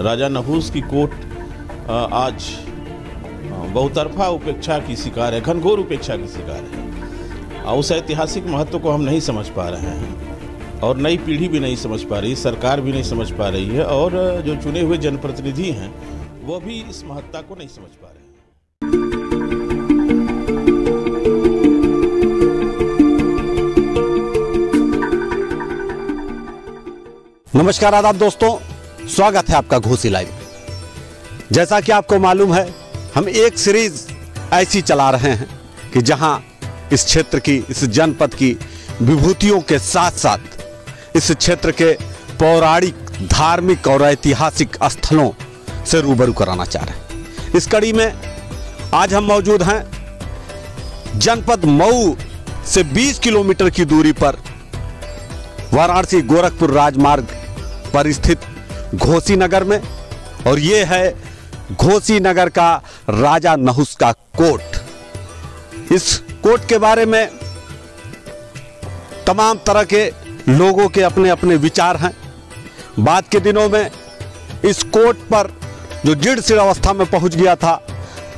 राजा नहुस की कोर्ट आज बहुतरफा उपेक्षा की शिकार है, घनघोर उपेक्षा की शिकार है। उस ऐतिहासिक महत्व को हम नहीं समझ पा रहे हैं और नई पीढ़ी भी नहीं समझ पा रही, सरकार भी नहीं समझ पा रही है और जो चुने हुए जनप्रतिनिधि हैं वो भी इस महत्ता को नहीं समझ पा रहे हैं। नमस्कार, आदाब दोस्तों, स्वागत है आपका घोसी लाइव। जैसा कि आपको मालूम है, हम एक सीरीज ऐसी चला रहे हैं कि जहां इस क्षेत्र की, इस जनपद की विभूतियों के साथ साथ इस क्षेत्र के पौराणिक, धार्मिक और ऐतिहासिक स्थलों से रूबरू कराना चाह रहे हैं। इस कड़ी में आज हम मौजूद हैं जनपद मऊ से 20 किलोमीटर की दूरी पर वाराणसी गोरखपुर राजमार्ग पर स्थित घोसी नगर में, और ये है घोसी नगर का राजा नहुस का कोर्ट। इस कोर्ट के बारे में तमाम तरह के लोगों के अपने अपने विचार हैं। बाद के दिनों में इस कोर्ट पर जो जीर्ण शीर्ण अवस्था में पहुंच गया था,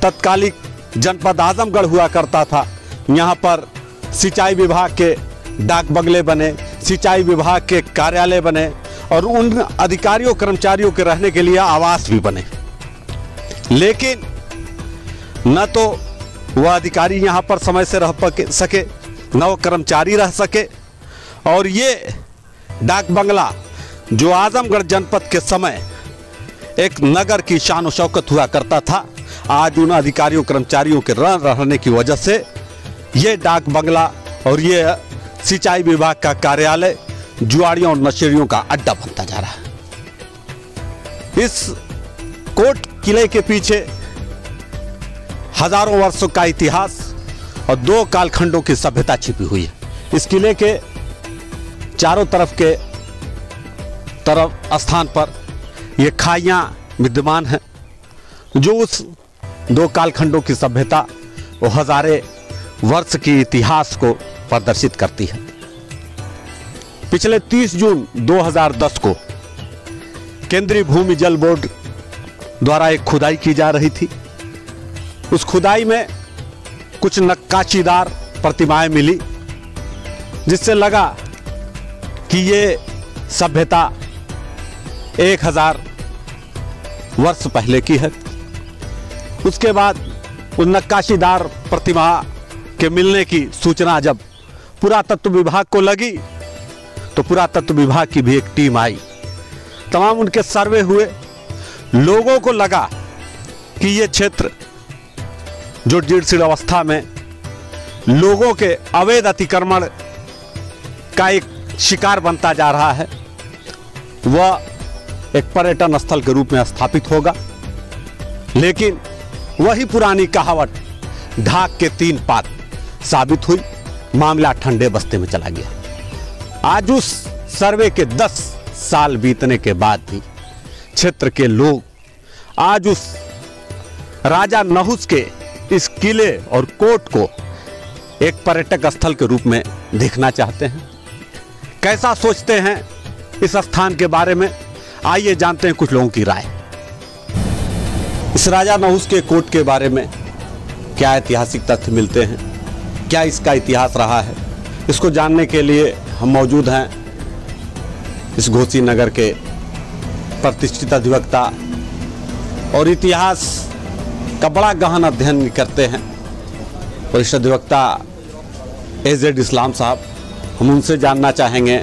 तत्कालिक जनपद आजमगढ़ हुआ करता था। यहाँ पर सिंचाई विभाग के डाक बंगले बने, सिंचाई विभाग के कार्यालय बने और उन अधिकारियों कर्मचारियों के रहने के लिए आवास भी बने। लेकिन न तो वह अधिकारी यहाँ पर समय से रह सके, न वो कर्मचारी रह सके, और ये डाक बंगला जो आजमगढ़ जनपद के समय एक नगर की शान और शौकत हुआ करता था, आज उन अधिकारियों कर्मचारियों के रहने की वजह से ये डाक बंगला और ये सिंचाई विभाग का कार्यालय जुआड़ियों और नशेड़ियों का अड्डा बनता जा रहा है। इस कोर्ट किले के पीछे हजारों वर्षों का इतिहास और 2 कालखंडों की सभ्यता छिपी हुई है। इस किले के चारों तरफ स्थान पर ये खाइयां विद्यमान हैं जो उस 2 कालखंडों की सभ्यता और हजारे वर्ष की इतिहास को प्रदर्शित करती है। पिछले 30 जून 2010 को केंद्रीय भूमि जल बोर्ड द्वारा एक खुदाई की जा रही थी। उस खुदाई में कुछ नक्काशीदार प्रतिमाएं मिली, जिससे लगा कि ये सभ्यता 1000 वर्ष पहले की है। उसके बाद उस नक्काशीदार प्रतिमा के मिलने की सूचना जब पुरातत्व विभाग को लगी तो पुरातत्व विभाग की भी एक टीम आई। तमाम उनके सर्वे हुए, लोगों को लगा कि यह क्षेत्र जो जीर्ण शीर्ण अवस्था में लोगों के अवैध अतिक्रमण का एक शिकार बनता जा रहा है, वह एक पर्यटन स्थल के रूप में स्थापित होगा। लेकिन वही पुरानी कहावत ढाक के 3 पात साबित हुई, मामला ठंडे बस्ते में चला गया। आज उस सर्वे के 10 साल बीतने के बाद भी क्षेत्र के लोग आज उस राजा नहुस के इस किले और कोर्ट को एक पर्यटक स्थल के रूप में देखना चाहते हैं। कैसा सोचते हैं इस स्थान के बारे में, आइए जानते हैं कुछ लोगों की राय। इस राजा नहुस के कोर्ट के बारे में क्या ऐतिहासिक तथ्य मिलते हैं, क्या इसका इतिहास रहा है, इसको जानने के लिए हम मौजूद हैं इस घोसी नगर के प्रतिष्ठित अधिवक्ता और इतिहास का बड़ा गहन अध्ययन करते हैं वरिष्ठ अधिवक्ता एजेड इस्लाम साहब। हम उनसे जानना चाहेंगे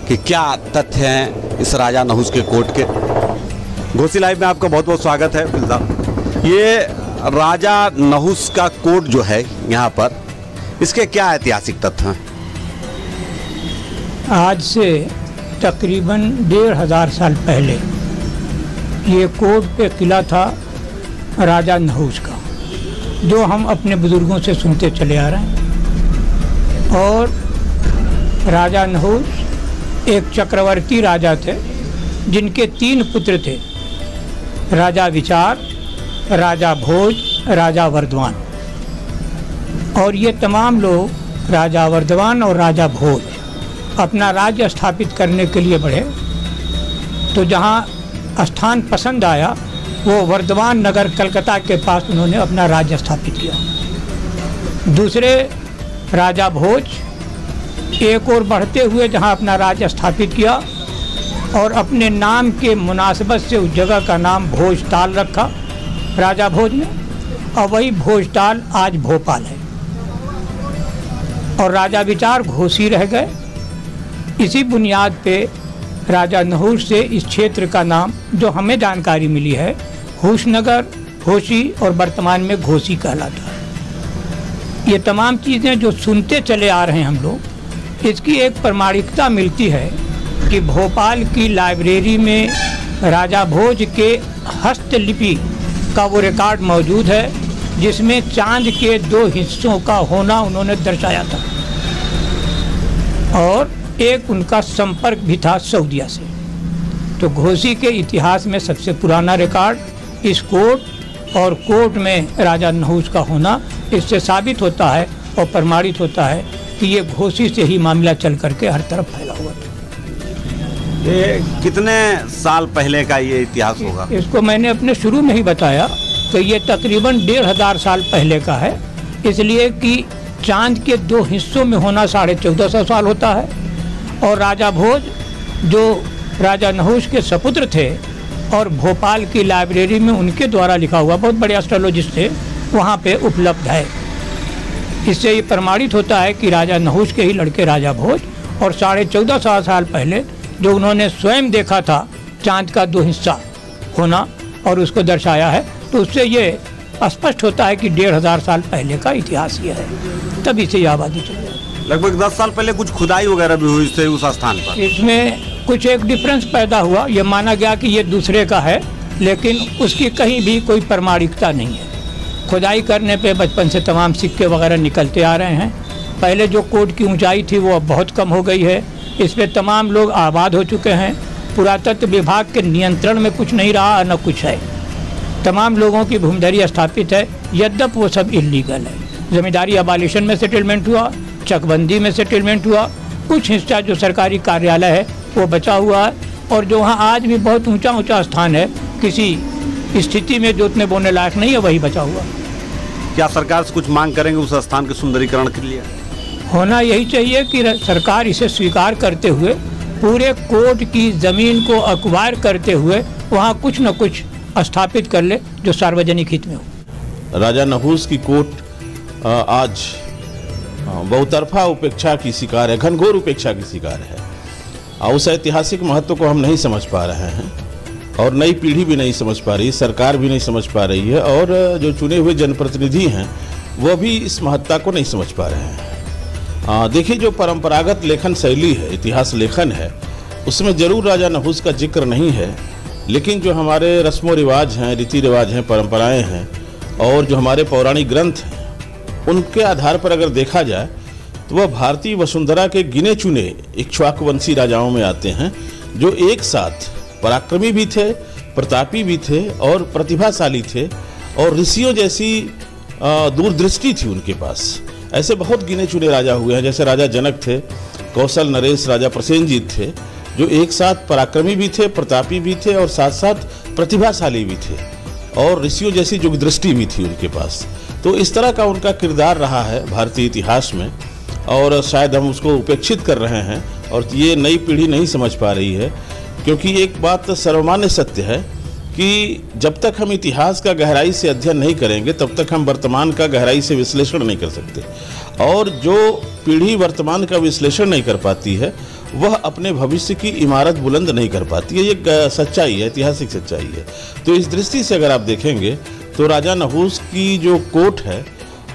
कि क्या तथ्य हैं इस राजा नहुस के कोर्ट के। घोसी लाइव में आपका बहुत बहुत स्वागत है। ये राजा नहुस का कोर्ट जो है यहाँ पर, इसके क्या ऐतिहासिक तथ्य हैं? आज से तकरीबन 1500 साल पहले ये कोर्ट पे किला था राजा नहुस का, जो हम अपने बुजुर्गों से सुनते चले आ रहे हैं। और राजा नहुस एक चक्रवर्ती राजा थे, जिनके 3 पुत्र थे, राजा विचार, राजा भोज, राजा वर्धमान। और ये तमाम लोग राजा वर्धमान और राजा भोज अपना राज्य स्थापित करने के लिए बढ़े। तो जहाँ स्थान पसंद आया वो वर्धमान नगर कलकत्ता के पास उन्होंने अपना राज्य स्थापित किया। दूसरे राजा भोज एक और बढ़ते हुए जहां अपना राज्य स्थापित किया और अपने नाम के मुनासिबत से उस जगह का नाम भोजताल रखा राजा भोज ने, और वही भोजताल आज भोपाल है। और राजा विचार घोसी रह गए। इसी बुनियाद पे राजा नहुष से इस क्षेत्र का नाम जो हमें जानकारी मिली है होशनगर, होशी और वर्तमान में घोसी कहलाता है। ये तमाम चीज़ें जो सुनते चले आ रहे हैं हम लोग, इसकी एक प्रमाणिकता मिलती है कि भोपाल की लाइब्रेरी में राजा भोज के हस्तलिपि का वो रिकॉर्ड मौजूद है जिसमें चांद के 2 हिस्सों का होना उन्होंने दर्शाया था और एक उनका संपर्क भी था सऊदीया से। तो घोसी के इतिहास में सबसे पुराना रिकॉर्ड इस कोट और कोट में राजा नहुष का होना इससे साबित होता है और प्रमाणित होता है कि ये घोसी से ही मामला चल करके हर तरफ फैला हुआ था। ये कितने साल पहले का ये इतिहास होगा? इसको मैंने अपने शुरू में ही बताया कि ये तकरीबन 1500 साल पहले का है, इसलिए कि चांद के 2 हिस्सों में होना 1450 साल होता है। और राजा भोज जो राजा नहुष के सपुत्र थे और भोपाल की लाइब्रेरी में उनके द्वारा लिखा हुआ बहुत बड़े एस्ट्रोलॉजिस्ट थे वहाँ पे उपलब्ध है। इससे ये प्रमाणित होता है कि राजा नहुष के ही लड़के राजा भोज और 1450 साल पहले जो उन्होंने स्वयं देखा था चांद का 2 हिस्सा होना और उसको दर्शाया है, तो उससे ये स्पष्ट होता है कि 1500 साल पहले का इतिहास ये है, तभी से ये आबादी चली है। लगभग 10 साल पहले कुछ खुदाई वगैरह भी हुई इससे उस स्थान पर। इसमें कुछ एक डिफरेंस पैदा हुआ, ये माना गया कि ये दूसरे का है, लेकिन उसकी कहीं भी कोई प्रमाणिकता नहीं है। खुदाई करने पे बचपन से तमाम सिक्के वगैरह निकलते आ रहे हैं। पहले जो कोट की ऊंचाई थी वो अब बहुत कम हो गई है, इस पर तमाम लोग आबाद हो चुके हैं। पुरातत्व विभाग के नियंत्रण में कुछ नहीं रहा, न कुछ है। तमाम लोगों की भूमिधरी स्थापित है, यद्यप वो सब इलीगल है। जमींदारी अबालिशन में सेटलमेंट हुआ, चकबंदी में सेटलमेंट हुआ, कुछ हिस्सा जो सरकारी कार्यालय है वो बचा हुआ है, और जो वहाँ आज भी बहुत ऊंचा ऊंचा स्थान है किसी स्थिति में जोतने बोने लायक नहीं है, वही बचा हुआ। क्या सरकार से कुछ मांग करेंगे उस स्थान के सुंदरीकरण के लिए? होना यही चाहिए कि सरकार इसे स्वीकार करते हुए पूरे कोट की ज़मीन को एक्वायर करते हुए वहाँ कुछ न कुछ स्थापित कर ले जो सार्वजनिक हित में हो। राजा नहुष की कोट आज बहुतरफा उपेक्षा की शिकार है, घनघोर उपेक्षा की शिकार है। उस ऐतिहासिक महत्व को हम नहीं समझ पा रहे हैं और नई पीढ़ी भी नहीं समझ पा रही, सरकार भी नहीं समझ पा रही है, और जो चुने हुए जनप्रतिनिधि हैं वह भी इस महत्ता को नहीं समझ पा रहे हैं। देखिए, जो परंपरागत लेखन शैली है, इतिहास लेखन है, उसमें जरूर राजा नहुष का जिक्र नहीं है, लेकिन जो हमारे रस्मों रिवाज हैं, रीति रिवाज हैं, परंपराएं हैं और जो हमारे पौराणिक ग्रंथ हैं, उनके आधार पर अगर देखा जाए तो वह भारतीय वसुंधरा के गिने चुने इक्ष्वाकुवंशी राजाओं में आते हैं जो एक साथ पराक्रमी भी थे, प्रतापी भी थे और प्रतिभाशाली थे, और ऋषियों जैसी दूरदृष्टि थी उनके पास। ऐसे बहुत गिने चुने राजा हुए हैं, जैसे राजा जनक थे, कौशल नरेश, राजा प्रसेनजीत थे, जो एक साथ पराक्रमी भी थे, प्रतापी भी थे और साथ साथ प्रतिभाशाली भी थे, और ऋषियों जैसी युग दृष्टि भी थी उनके पास। तो इस तरह का उनका किरदार रहा है भारतीय इतिहास में, और शायद हम उसको उपेक्षित कर रहे हैं और ये नई पीढ़ी नहीं समझ पा रही है। क्योंकि एक बात सर्वमान्य सत्य है कि जब तक हम इतिहास का गहराई से अध्ययन नहीं करेंगे तब तक हम वर्तमान का गहराई से विश्लेषण नहीं कर सकते, और जो पीढ़ी वर्तमान का विश्लेषण नहीं कर पाती है वह अपने भविष्य की इमारत बुलंद नहीं कर पाती है। ये सच्चाई है, ऐतिहासिक सच्चाई है। तो इस दृष्टि से अगर आप देखेंगे तो राजा नहुष की जो कोट है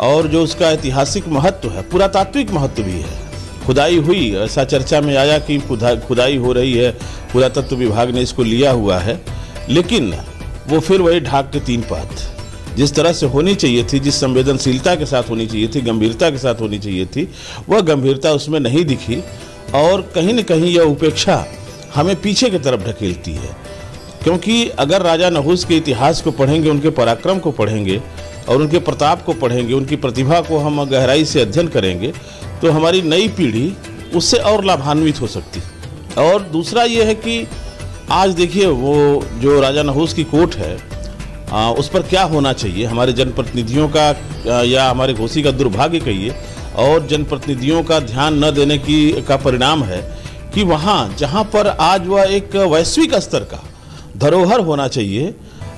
और जो उसका ऐतिहासिक महत्व है, पुरातात्विक महत्व भी है। खुदाई हुई, ऐसा चर्चा में आया कि खुदाई हो रही है, पुरातत्व विभाग ने इसको लिया हुआ है, लेकिन वो फिर वही ढाक के 3 पात, जिस तरह से होनी चाहिए थी, जिस संवेदनशीलता के साथ होनी चाहिए थी, गंभीरता के साथ होनी चाहिए थी, वह गंभीरता उसमें नहीं दिखी, और कहीं न कहीं यह उपेक्षा हमें पीछे की तरफ ढकेलती है। क्योंकि अगर राजा नहुष के इतिहास को पढ़ेंगे, उनके पराक्रम को पढ़ेंगे और उनके प्रताप को पढ़ेंगे, उनकी प्रतिभा को हम गहराई से अध्ययन करेंगे, तो हमारी नई पीढ़ी उससे और लाभान्वित हो सकती है। और दूसरा ये है कि आज देखिए वो जो राजा नहुस की कोर्ट है उस पर क्या होना चाहिए, हमारे जनप्रतिनिधियों का या हमारे घोसी का दुर्भाग्य कहिए और जनप्रतिनिधियों का ध्यान न देने का परिणाम है कि वहाँ जहाँ पर आज वह एक वैश्विक स्तर का धरोहर होना चाहिए,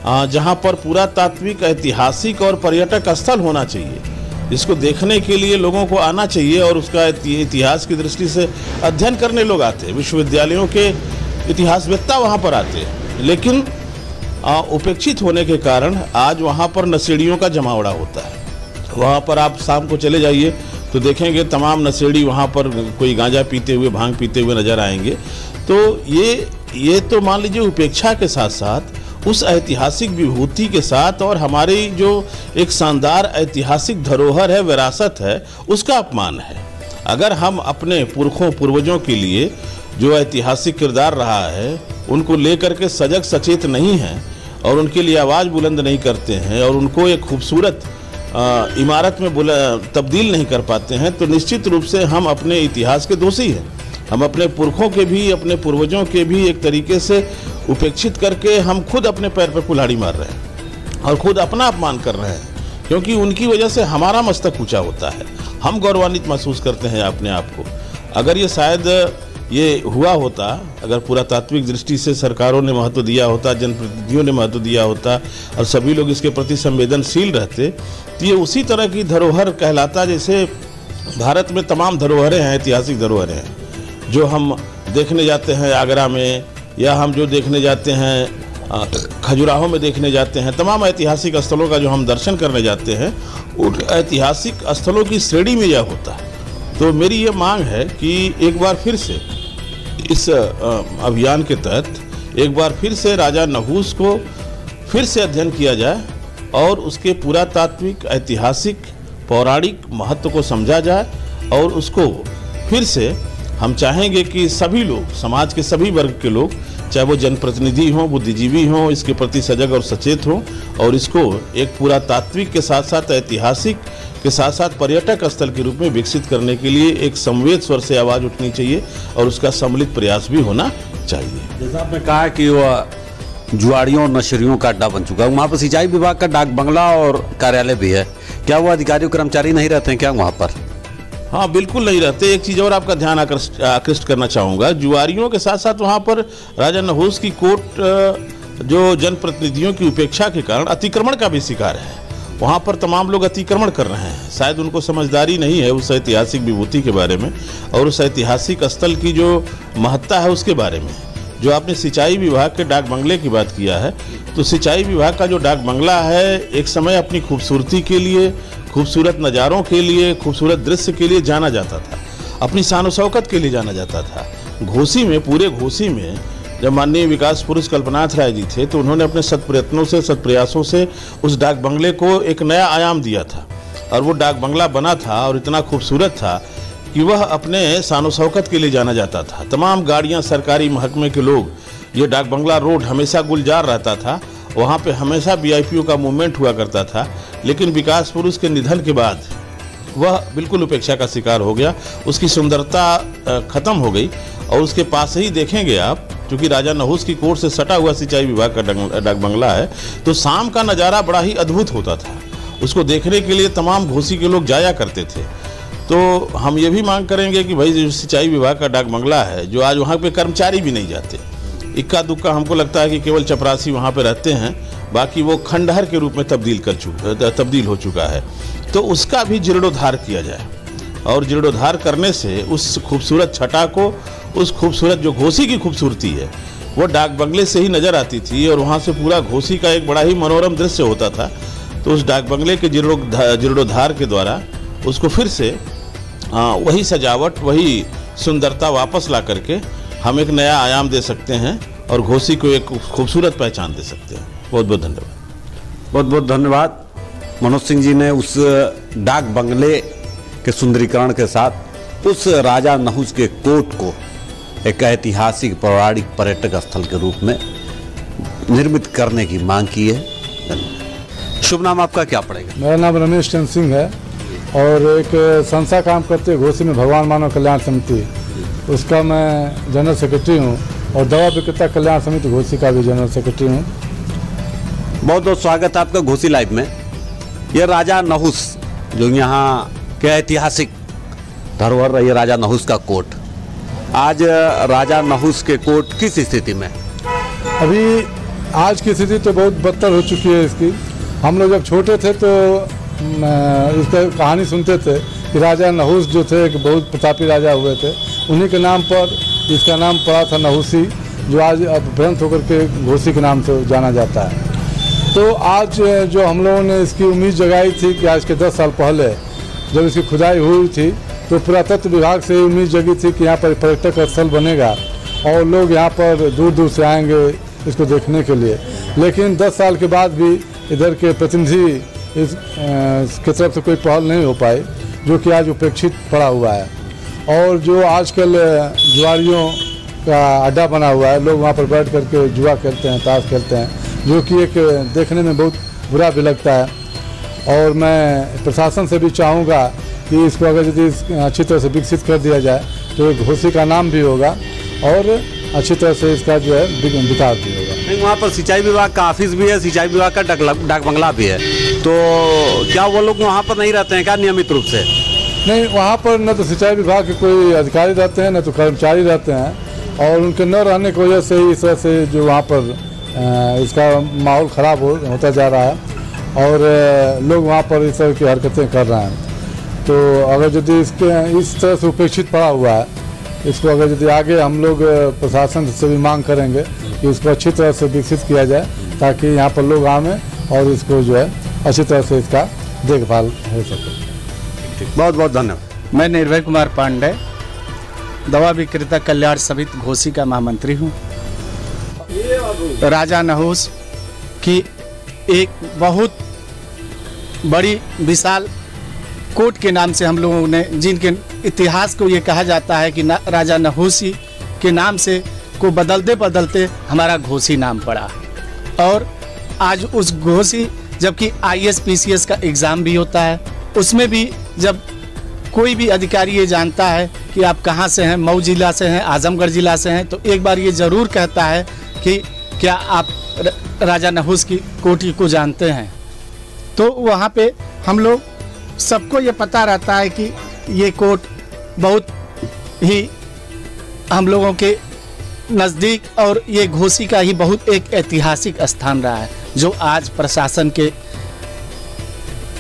जहाँ पर पुरातात्विक, ऐतिहासिक और पर्यटक स्थल होना चाहिए, इसको देखने के लिए लोगों को आना चाहिए और उसका इतिहास की दृष्टि से अध्ययन करने लोग आते हैं, विश्वविद्यालयों के इतिहासवेत्ता वहाँ पर आते हैं, लेकिन उपेक्षित होने के कारण आज वहाँ पर नशेड़ियों का जमावड़ा होता है। वहाँ पर आप शाम को चले जाइए तो देखेंगे तमाम नशेड़ी वहाँ पर कोई गांजा पीते हुए, भांग पीते हुए नजर आएंगे। तो ये तो मान लीजिए उपेक्षा के साथ साथ उस ऐतिहासिक विभूति के साथ और हमारी जो एक शानदार ऐतिहासिक धरोहर है, विरासत है, उसका अपमान है। अगर हम अपने पुरखों पूर्वजों के लिए जो ऐतिहासिक किरदार रहा है उनको लेकर के सजग सचेत नहीं हैं और उनके लिए आवाज़ बुलंद नहीं करते हैं और उनको एक खूबसूरत इमारत में तब्दील नहीं कर पाते हैं, तो निश्चित रूप से हम अपने इतिहास के दोषी हैं। हम अपने पुरखों के भी, अपने पूर्वजों के भी एक तरीके से उपेक्षित करके हम खुद अपने पैर पर कुल्हाड़ी मार रहे हैं और खुद अपना अपमान कर रहे हैं, क्योंकि उनकी वजह से हमारा मस्तक ऊंचा होता है, हम गौरवान्वित महसूस करते हैं अपने आप को। अगर ये शायद ये हुआ होता, अगर पुरातात्विक दृष्टि से सरकारों ने महत्व दिया होता, जनप्रतिनिधियों ने महत्व दिया होता और सभी लोग इसके प्रति संवेदनशील रहते, तो ये उसी तरह की धरोहर कहलाता जैसे भारत में तमाम धरोहरें हैं, ऐतिहासिक धरोहरें हैं जो हम देखने जाते हैं आगरा में, या हम जो देखने जाते हैं खजुराहो में देखने जाते हैं, तमाम ऐतिहासिक स्थलों का जो हम दर्शन करने जाते हैं, उन ऐतिहासिक स्थलों की श्रेणी में यह होता है। तो मेरी ये मांग है कि एक बार फिर से इस अभियान के तहत एक बार फिर से राजा नहुस को फिर से अध्ययन किया जाए और उसके पुरातात्विक, ऐतिहासिक, पौराणिक महत्व को समझा जाए और उसको फिर से हम चाहेंगे कि सभी लोग, समाज के सभी वर्ग के लोग, चाहे वो जनप्रतिनिधि हों, बुद्धिजीवी हों, इसके प्रति सजग और सचेत हों और इसको एक पुरातात्विक के साथ साथ ऐतिहासिक के साथ साथ पर्यटक स्थल के रूप में विकसित करने के लिए एक संवेद स्वर से आवाज़ उठनी चाहिए और उसका सम्मिलित प्रयास भी होना चाहिए। जैसा आपने कहा कि वह जुआड़ियों और नशेड़ियों का अड्डा बन चुका है, वहाँ पर सिंचाई विभाग का डाक बंगला और कार्यालय भी है, क्या वो अधिकारी कर्मचारी नहीं रहते हैं क्या वहाँ पर? हाँ, बिल्कुल नहीं रहते। एक चीज़ और आपका ध्यान आकृष्ट करना चाहूँगा, जुआरियों के साथ साथ वहाँ पर राजा नहुस की कोर्ट जो जनप्रतिनिधियों की उपेक्षा के कारण अतिक्रमण का भी शिकार है। वहाँ पर तमाम लोग अतिक्रमण कर रहे हैं, शायद उनको समझदारी नहीं है उस ऐतिहासिक विभूति के बारे में और उस ऐतिहासिक स्थल की जो महत्ता है उसके बारे में। जो आपने सिंचाई विभाग के डाक बंगले की बात किया है, तो सिंचाई विभाग का जो डाक बंगला है एक समय अपनी खूबसूरती के लिए, खूबसूरत नज़ारों के लिए, खूबसूरत दृश्य के लिए जाना जाता था, अपनी शान शौकत के लिए जाना जाता था। घोसी में, पूरे घोसी में जब माननीय विकास पुरुष कल्पनाथ राय जी थे तो उन्होंने अपने सत प्रयत्नों से, सत प्रयासों से उस डाक बंगले को एक नया आयाम दिया था और वो डाक बंगला बना था और इतना खूबसूरत था कि वह अपने शान शौकत के लिए जाना जाता था। तमाम गाड़ियां, सरकारी महकमे के लोग, ये डाक बंगला रोड हमेशा गुलजार रहता था, वहाँ पे हमेशा वीआईपीओ का मूवमेंट हुआ करता था। लेकिन विकास पुरुष के निधन के बाद वह बिल्कुल उपेक्षा का शिकार हो गया, उसकी सुंदरता खत्म हो गई और उसके पास ही देखेंगे आप, क्योंकि राजा नहुस की कोर्ट से सटा हुआ सिंचाई विभाग का डाक बंगला है, तो शाम का नज़ारा बड़ा ही अद्भुत होता था। उसको देखने के लिए तमाम घोसी के लोग जाया करते थे। तो हम ये भी मांग करेंगे कि भाई जो सिंचाई विभाग का डाक बंगला है, जो आज वहाँ पे कर्मचारी भी नहीं जाते, इक्का दुक्का हमको लगता है कि केवल चपरासी वहाँ पे रहते हैं, बाकी वो खंडहर के रूप में तब्दील हो चुका है, तो उसका भी जीर्णोद्धार किया जाए और जीर्णोद्धार करने से उस खूबसूरत छटा को, उस खूबसूरत जो घोसी की खूबसूरती है वो डाक बंगले से ही नज़र आती थी और वहाँ से पूरा घोसी का एक बड़ा ही मनोरम दृश्य होता था। तो उस डाक बंगले के जीर्णोद्धार के द्वारा उसको फिर से वही सजावट, वही सुंदरता वापस ला करके हम एक नया आयाम दे सकते हैं और घोसी को एक खूबसूरत पहचान दे सकते हैं। बहुत बहुत धन्यवाद। बहुत बहुत धन्यवाद मनोज सिंह जी ने उस डाक बंगले के सुंदरीकरण के साथ उस राजा नहुस के कोट को एक ऐतिहासिक पौराणिक पर्यटक स्थल के रूप में निर्मित करने की मांग की है। शुभ नाम आपका क्या पड़ेगा? मेरा नाम रमेश चंद्र सिंह है और एक संस्था काम करते हैं घोसी में, भगवान मानव कल्याण समिति, उसका मैं जनरल सेक्रेटरी हूँ और दवा विक्रेता कल्याण समिति घोसी का भी जनरल सेक्रेटरी हूँ। बहुत बहुत स्वागत है आपका घोसी लाइव में। ये राजा नहुस जो यहाँ के ऐतिहासिक धरोहर रही है, राजा नहुस का कोट। आज राजा नहुस के कोट किस स्थिति में? अभी आज की स्थिति तो बहुत बदतर हो चुकी है इसकी। हम लोग जब छोटे थे तो इसका कहानी सुनते थे कि राजा नहुस जो थे एक बहुत प्रतापी राजा हुए थे, उन्हीं के नाम पर इसका नाम पड़ा था नहुसी, जो आज अब भ्रंश होकर के घोसी के नाम से जाना जाता है। तो आज जो हम लोगों ने इसकी उम्मीद जगाई थी कि आज के 10 साल पहले जब इसकी खुदाई हुई थी तो पुरातत्व विभाग से उम्मीद जगी थी कि यहाँ पर पर्यटक स्थल बनेगा और लोग यहाँ पर दूर दूर से आएंगे इसको देखने के लिए। लेकिन 10 साल के बाद भी इधर के प्रतिनिधि इसकी तरफ से कोई पहल नहीं हो पाई, जो कि आज उपेक्षित पड़ा हुआ है। और जो आजकल जुआरियों का अड्डा बना हुआ है, लोग वहाँ पर बैठ करके जुआ खेलते हैं, ताश खेलते हैं, जो कि एक देखने में बहुत बुरा भी लगता है। और मैं प्रशासन से भी चाहूँगा कि इसको अगर यदि अच्छी तरह से विकसित कर दिया जाए तो घोसी का नाम भी होगा और अच्छी तरह से इसका जो है विकास भी होगा। नहीं, वहाँ पर सिंचाई विभाग का ऑफिस भी है, सिंचाई विभाग का डाक बंगला भी है, तो क्या वो लोग वहाँ पर नहीं रहते हैं क्या नियमित रूप से? नहीं, वहाँ पर न तो सिंचाई विभाग के कोई अधिकारी रहते हैं, न तो कर्मचारी रहते हैं, और उनके न रहने की वजह से इस तरह से जो वहाँ पर इसका माहौल ख़राब होता जा रहा है और लोग वहाँ पर इस तरह की हरकतें कर रहे हैं। तो अगर यदि इस तरह से उपेक्षित पड़ा हुआ है, इसको अगर यदि आगे हम लोग प्रशासन से भी मांग करेंगे कि इसको अच्छी तरह से विकसित किया जाए ताकि यहाँ पर लोग आएँ और इसको जो है अच्छी तरह से इसका देखभाल हो सके। बहुत बहुत धन्यवाद। मैं निर्भय कुमार पांडे, दवा विक्रेता कल्याण समिति घोसी का महामंत्री हूँ। राजा नहुस की एक बहुत बड़ी विशाल कोट के नाम से हम लोगों ने, जिनके इतिहास को ये कहा जाता है कि राजा नहुसी के नाम से को बदलते बदलते हमारा घोसी नाम पड़ा। और आज उस घोसी, जबकि IAS PCS का एग्ज़ाम भी होता है, उसमें भी जब कोई भी अधिकारी ये जानता है कि आप कहाँ से हैं, मऊ जिला से हैं, आजमगढ़ जिला से हैं, तो एक बार ये ज़रूर कहता है कि क्या आप राजा नहुस की कोठी को जानते हैं। तो वहाँ पे हम लोग सबको ये पता रहता है कि ये कोट बहुत ही हम लोगों के नज़दीक, और ये घोसी का ही बहुत एक ऐतिहासिक स्थान रहा है, जो आज प्रशासन के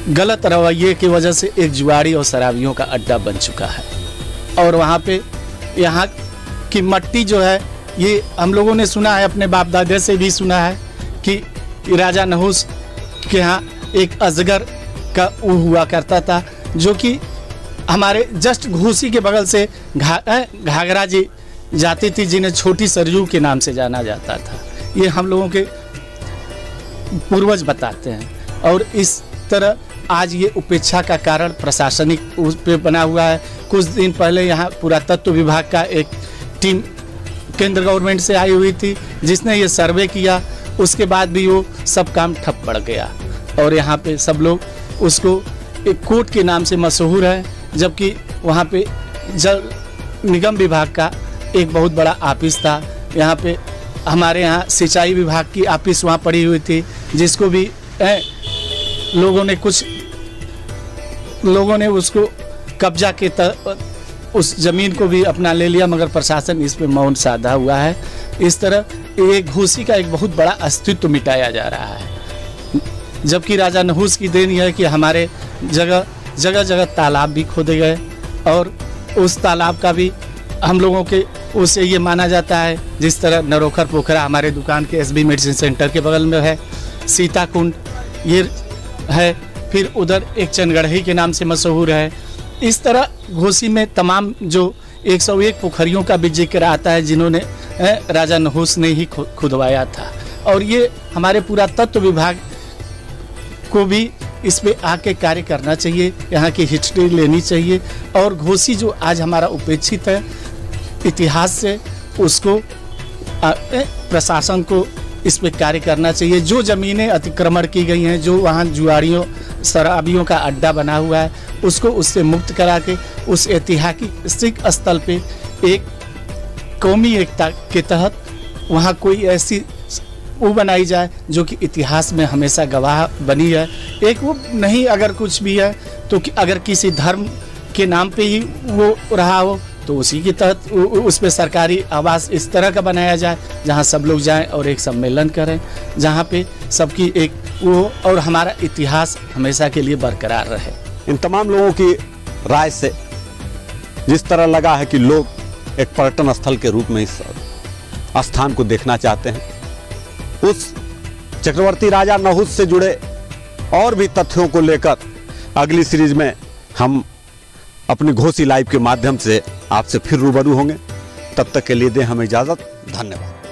गलत रवैये की वजह से एक जुआरी और शराबियों का अड्डा बन चुका है। और वहाँ पे यहाँ की मट्टी जो है, ये हम लोगों ने सुना है, अपने बाप दादे से भी सुना है कि राजा नहुस के यहाँ एक अजगर का हुआ करता था, जो कि हमारे जस्ट घोसी के बगल से घाघरा जी जाती थी, जिन्हें छोटी सरजू के नाम से जाना जाता था। ये हम लोगों के पूर्वज बताते हैं। और इस तरह आज ये उपेक्षा का कारण प्रशासनिक उस पे बना हुआ है। कुछ दिन पहले यहाँ पुरातत्व विभाग का एक टीम केंद्र गवर्नमेंट से आई हुई थी, जिसने ये सर्वे किया, उसके बाद भी वो सब काम ठप पड़ गया और यहाँ पे सब लोग उसको एक कोट के नाम से मशहूर है, जबकि वहाँ पे जल निगम विभाग का एक बहुत बड़ा ऑफिस था। यहाँ पे हमारे यहाँ सिंचाई विभाग की ऑफिस वहाँ पड़ी हुई थी, जिसको भी लोगों ने उसको कब्जा के उस ज़मीन को भी अपना ले लिया, मगर प्रशासन इस पे मौन साधा हुआ है। इस तरह एक घोसी का एक बहुत बड़ा अस्तित्व मिटाया जा रहा है, जबकि राजा नहुस की देन यह है कि हमारे जगह जगह तालाब भी खोदे गए, और उस तालाब का भी हम लोगों के उसे ये माना जाता है, जिस तरह नरोखर पोखरा हमारे दुकान के SB मेडिसिन सेंटर के बगल में है, सीता कुंड ये है, फिर उधर एक चनगढ़ी के नाम से मशहूर है। इस तरह घोसी में तमाम जो 101 पोखरियों का भी जिक्र आता है, जिन्होंने राजा नहुस ने ही खुदवाया था। और ये हमारे पुरातत्व विभाग को भी इस पे आके कार्य करना चाहिए, यहाँ की हिस्ट्री लेनी चाहिए, और घोसी जो आज हमारा उपेक्षित है इतिहास से, उसको प्रशासन को इस पे कार्य करना चाहिए। जो ज़मीनें अतिक्रमण की गई हैं, जो वहाँ जुआरियों शराबियों का अड्डा बना हुआ है, उसको उससे मुक्त करा के उस ऐतिहासिक स्थल पे एक कौमी एकता के तहत वहाँ कोई ऐसी वो बनाई जाए जो कि इतिहास में हमेशा गवाह बनी है। एक वो नहीं, अगर कुछ भी है तो अगर किसी धर्म के नाम पे ही वो रहा हो तो उसी के तहत उस पे सरकारी आवास इस तरह का बनाया जाए जहाँ सब लोग जाएं और एक सम्मेलन करें, जहाँ पे सबकी एक वो और हमारा इतिहास हमेशा के लिए बरकरार रहे। इन तमाम लोगों की राय से जिस तरह लगा है कि लोग एक पर्यटन स्थल के रूप में इस स्थान को देखना चाहते हैं, उस चक्रवर्ती राजा नहुष से जुड़े और भी तथ्यों को लेकर अगली सीरीज में हम अपनी घोसी लाइव के माध्यम से आपसे फिर रूबरू होंगे। तब तक के लिए दें हमें इजाज़त। धन्यवाद।